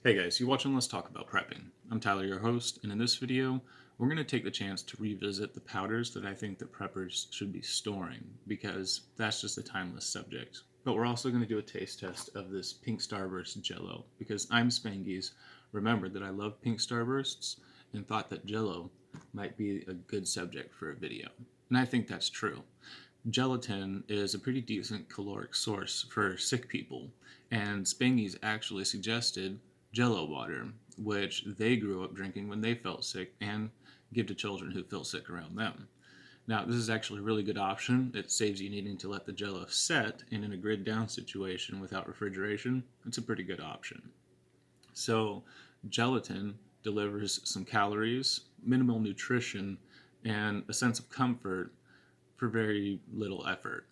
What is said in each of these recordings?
Hey guys, you watching Let's Talk About Prepping. I'm Tyler, your host, and in this video, we're going to take the chance to revisit the powders that I think that preppers should be storing, because that's just a timeless subject. But we're also going to do a taste test of this pink Starburst Jello, because I'm Spangy's remembered that I love pink Starbursts and thought that Jello might be a good subject for a video. And I think that's true. Gelatin is a pretty decent caloric source for sick people, and Spangy's actually suggested Jello water, which they grew up drinking when they felt sick and give to children who feel sick around them. Now, this is actually a really good option. It saves you needing to let the Jello set, and in a grid down situation without refrigeration, it's a pretty good option. So, gelatin delivers some calories, minimal nutrition, and a sense of comfort for very little effort.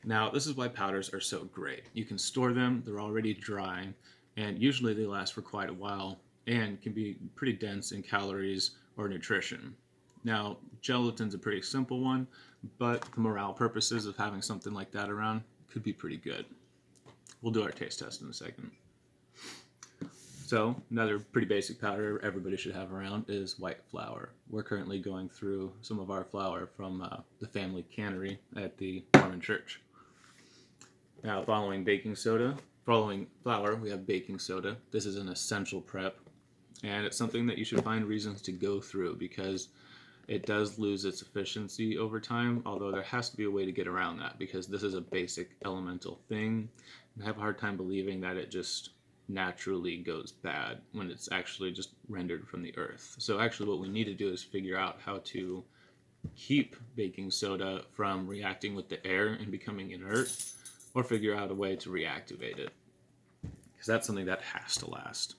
Now, this is why powders are so great. You can store them, they're already dry, and usually they last for quite a while and can be pretty dense in calories or nutrition. Now, gelatin's a pretty simple one, but the morale purposes of having something like that around could be pretty good. We'll do our taste test in a second. So, another pretty basic powder everybody should have around is white flour. We're currently going through some of our flour from the family cannery at the Mormon church. Now, following flour, we have baking soda. This is an essential prep, and it's something that you should find reasons to go through because it does lose its efficiency over time, although there has to be a way to get around that because this is a basic elemental thing. I have a hard time believing that it just naturally goes bad when it's actually just rendered from the earth. So actually what we need to do is figure out how to keep baking soda from reacting with the air and becoming inert, or figure out a way to reactivate it, because that's something that has to last.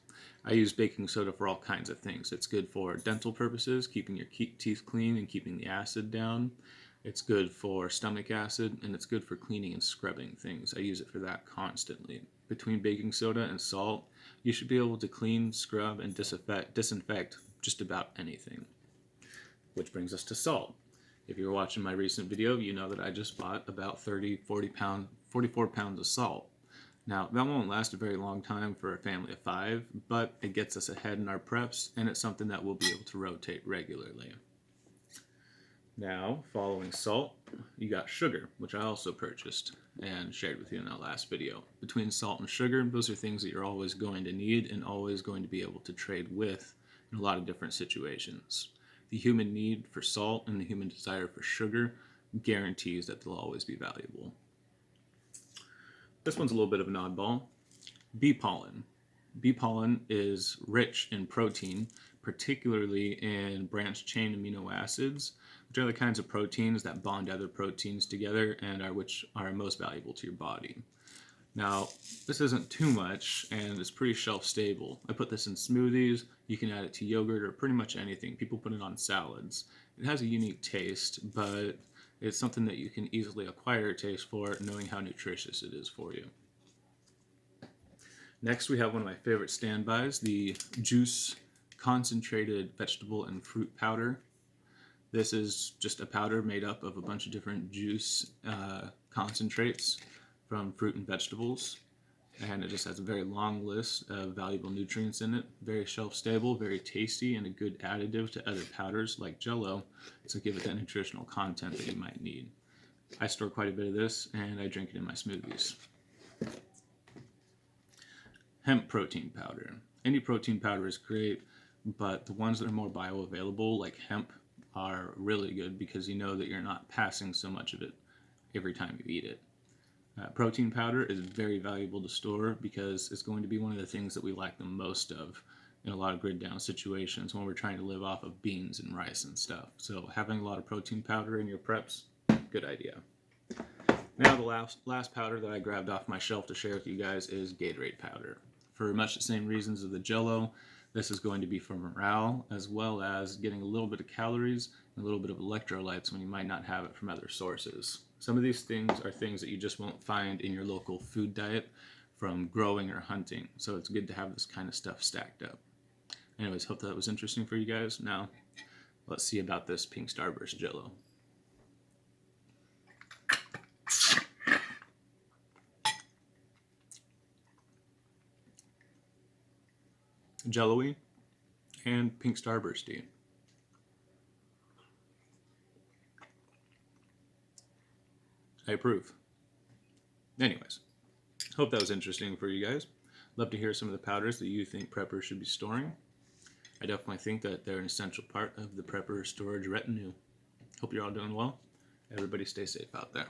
I use baking soda for all kinds of things. It's good for dental purposes, keeping your teeth clean and keeping the acid down. It's good for stomach acid, and it's good for cleaning and scrubbing things. I use it for that constantly. Between baking soda and salt, you should be able to clean, scrub, and disinfect just about anything. Which brings us to salt. If you're watching my recent video, you know that I just bought about 44 pounds of salt. Now, that won't last a very long time for a family of 5, but it gets us ahead in our preps, and it's something that we'll be able to rotate regularly. Now, following salt, you got sugar, which I also purchased and shared with you in that last video. Between salt and sugar, those are things that you're always going to need and always going to be able to trade with in a lot of different situations. The human need for salt and the human desire for sugar guarantees that they'll always be valuable. This one's a little bit of an oddball. Bee pollen. Bee pollen is rich in protein, particularly in branched chain amino acids, which are the kinds of proteins that bond other proteins together and which are most valuable to your body. Now, this isn't too much, and it's pretty shelf-stable. I put this in smoothies. You can add it to yogurt or pretty much anything. People put it on salads. It has a unique taste, but it's something that you can easily acquire a taste for, knowing how nutritious it is for you. Next, we have one of my favorite standbys, the Juice Concentrated Vegetable and Fruit Powder. This is just a powder made up of a bunch of different juice concentrates from fruit and vegetables, and it just has a very long list of valuable nutrients in it. Very shelf-stable, very tasty, and a good additive to other powders like Jello to give it that nutritional content that you might need. I store quite a bit of this, and I drink it in my smoothies. Hemp protein powder. Any protein powder is great, but the ones that are more bioavailable, like hemp, are really good because you know that you're not passing so much of it every time you eat it. Protein powder is very valuable to store because it's going to be one of the things that we lack the most of in a lot of grid down situations when we're trying to live off of beans and rice and stuff. So having a lot of protein powder in your preps, good idea. Now the last powder that I grabbed off my shelf to share with you guys is Gatorade powder. For much the same reasons of the Jello, this is going to be for morale as well as getting a little bit of calories and a little bit of electrolytes when you might not have it from other sources. Some of these things are things that you just won't find in your local food diet from growing or hunting, so it's good to have this kind of stuff stacked up. Anyways, hope that was interesting for you guys. Now, let's see about this pink Starburst Jello. Jello-y, and pink Starbursty. I approve. Anyways, hope that was interesting for you guys. Love to hear some of the powders that you think preppers should be storing. I definitely think that they're an essential part of the prepper storage retinue. Hope you're all doing well. Everybody stay safe out there.